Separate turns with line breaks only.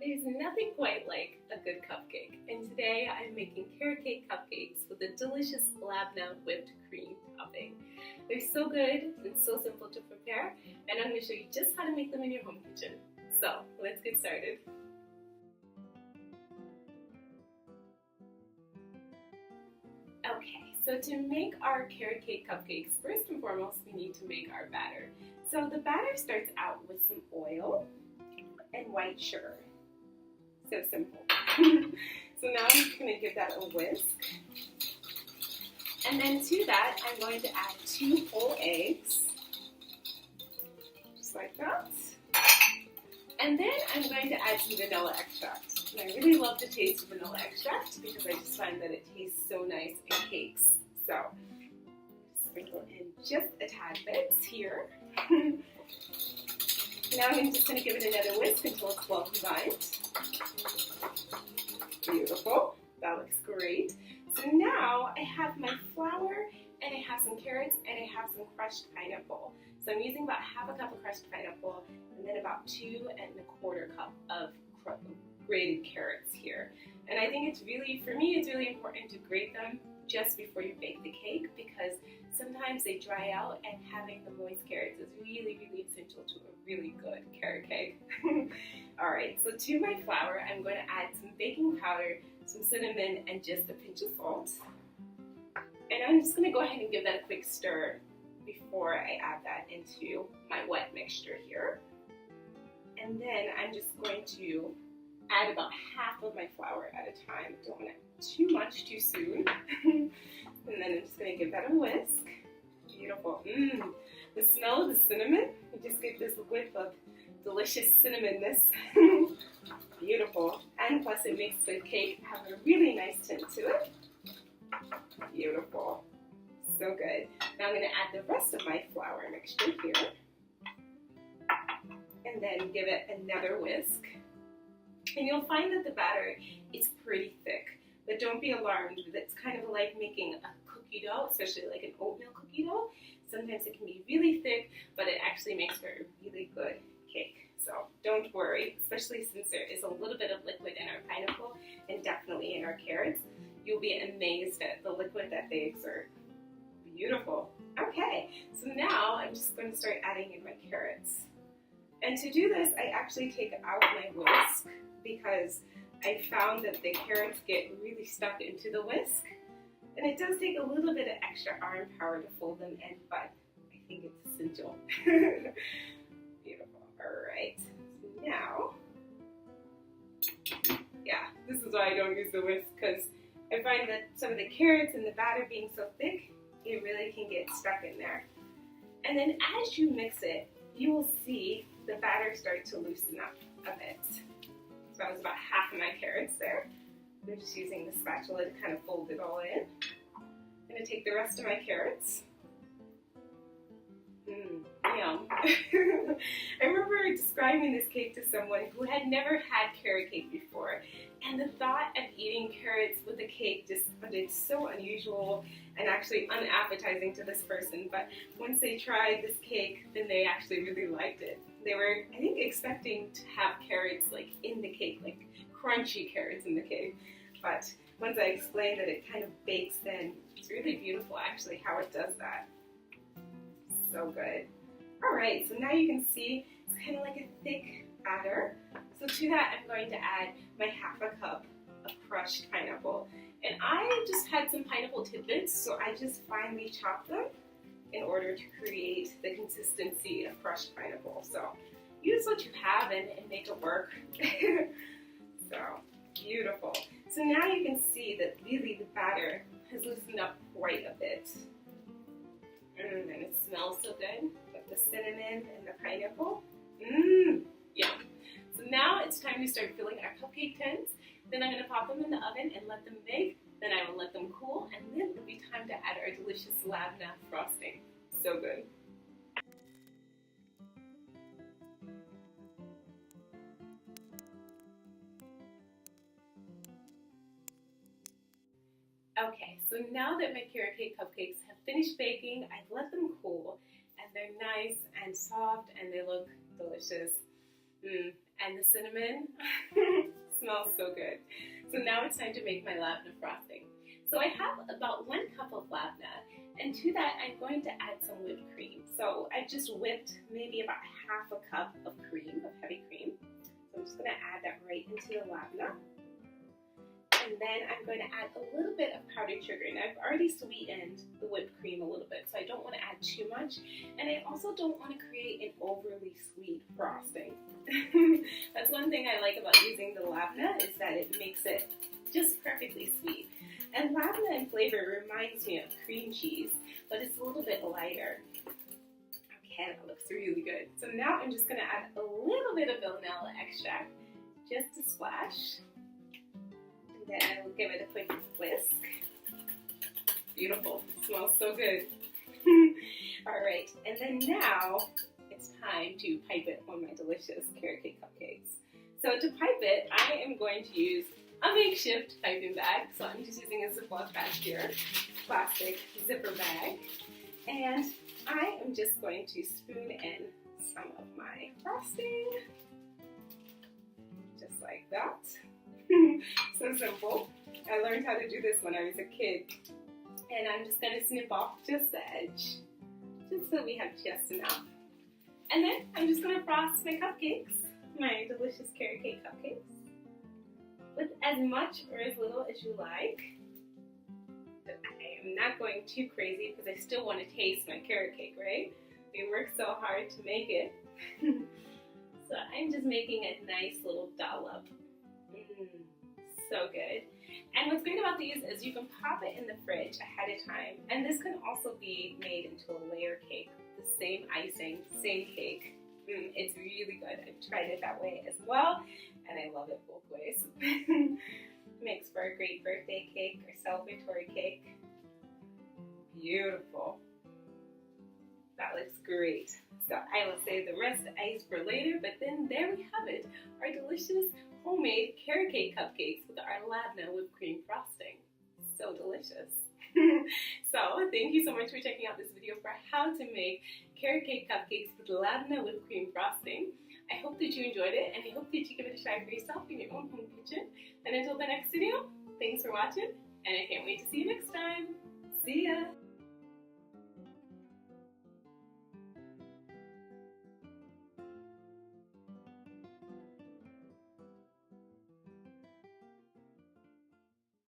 There's nothing quite like a good cupcake, and today I'm making carrot cake cupcakes with a delicious Labneh whipped cream topping. They're so good and so simple to prepare, and I'm going to show you just how to make them in your home kitchen. So let's get started. Okay, so to make our carrot cake cupcakes, first and foremost we need to make our batter. So the batter starts out with some oil and white sugar. So simple. So now I'm just going to give that a whisk. And then to that, I'm going to add 2 whole eggs. Just like that. And then I'm going to add some vanilla extract. And I really love the taste of vanilla extract because I just find that it tastes so nice in cakes. So, sprinkle in just a tad bit here. Now I'm just going to give it another whisk until it's well combined. Beautiful. That looks great. So now I have my flour and I have some carrots and I have some crushed pineapple. So I'm using about half a cup of crushed pineapple and then about 2 1/4 cup of grated carrots here. And I think it's really, for me, it's really important to grate them just before you bake the cake because sometimes they dry out and having the moist carrots is really, really essential to a really good carrot cake. Alright, so to my flour, I'm going to add some baking powder, some cinnamon, and just a pinch of salt. And I'm just going to go ahead and give that a quick stir before I add that into my wet mixture here. And then I'm just going to add about half of my flour at a time. Don't want it too much too soon. And then I'm just going to give that a whisk. Beautiful. The smell of the cinnamon, you just get this whiff of delicious cinnamonness. Beautiful. And plus it makes the cake have a really nice tint to it. Beautiful. So good. Now I'm going to add the rest of my flour mixture here. And then give it another whisk. And you'll find that the batter is pretty thick. But don't be alarmed. It's kind of like making a cookie dough, especially like an oatmeal cookie dough. Sometimes it can be really thick, but it actually makes for a really good cake. So don't worry, especially since there is a little bit of liquid in our pineapple and definitely in our carrots. You'll be amazed at the liquid that they exert. Beautiful. Okay, so now I'm just going to start adding in my carrots. And to do this, I actually take out my whisk because I found that the carrots get really stuck into the whisk. And it does take a little bit of extra arm power to fold them in, but I think it's essential. Beautiful. Alright. So now, yeah, this is why I don't use the whisk because I find that some of the carrots and the batter being so thick, it really can get stuck in there. And then as you mix it, you will see the batter start to loosen up a bit. So that was about half of my carrots there. I'm just using the spatula to kind of fold it all in. I'm going to take the rest of my carrots. Yum. I remember describing this cake to someone who had never had carrot cake before, and the thought of eating carrots with a cake just sounded so unusual and actually unappetizing to this person, but once they tried this cake, then they actually really liked it. They were, I think, expecting to have carrots like in the cake, like crunchy carrots in the cake, but once I explained that it kind of bakes in, it's really beautiful actually how it does that. So good. Alright, so now you can see it's kind of like a thick batter. So to that I'm going to add my half a cup of crushed pineapple. And I just had some pineapple tidbits, so I just finely chopped them in order to create the consistency of crushed pineapple. So use what you have and make it work. So beautiful. So now you can see that really the batter has loosened up quite a bit. And it smells so good with the cinnamon and the pineapple. Yum. So now it's time to start filling our cupcake tins. Then I'm going to pop them in the oven and let them bake. Then I will let them cool, and then it'll be time to add our delicious Labneh frosting. So good. Okay, so now that my carrot cake cupcakes have finished baking, I've let them cool, and they're nice and soft, and they look delicious. and the cinnamon smells so good. So now it's time to make my labneh frosting. So I have about 1 cup of labneh, and to that I'm going to add some whipped cream. So I just whipped maybe about half a cup of cream, of heavy cream. So I'm just going to add that right into the labneh. And then I'm going to add a little bit of powdered sugar. And I've already sweetened the whipped cream a little bit, so I don't want to add too much. And I also don't want to create an overly sweet frosting. That's one thing I like about using the labneh, is that it makes it just perfectly sweet. And labneh in flavor reminds me of cream cheese, but it's a little bit lighter. Okay, that looks really good. So now I'm just going to add a little bit of vanilla extract, just a splash. And then I will give it a quick whisk. Beautiful. It smells so good. Alright, and then now it's time to pipe it on my delicious carrot cake cupcakes. So to pipe it, I am going to use a makeshift piping bag. So I'm just using a Ziploc bag here, plastic zipper bag. And I am just going to spoon in some of my frosting, just like that. So simple. I learned how to do this when I was a kid. And I'm just going to snip off just the edge, just so we have just enough. And then I'm just going to frost my cupcakes, my delicious carrot cake cupcakes, with as much or as little as you like. But I am not going too crazy because I still want to taste my carrot cake, right? We worked so hard to make it. So I'm just making a nice little dollop. So good. And what's great about these is you can pop it in the fridge ahead of time, and this can also be made into a layer cake. The same icing, same cake. It's really good. I've tried it that way as well, and I love it both ways. Makes for a great birthday cake or celebratory cake. Beautiful. That looks great. So I will save the rest of the ice for later, but then there we have it, our delicious homemade carrot cake cupcakes with our labneh whipped cream frosting. So delicious. So thank you so much for checking out this video for how to make carrot cake cupcakes with labneh whipped cream frosting. I hope that you enjoyed it, and I hope that you give it a try for yourself in your own home kitchen. And until the next video, thanks for watching, and I can't wait to see you next time. See ya!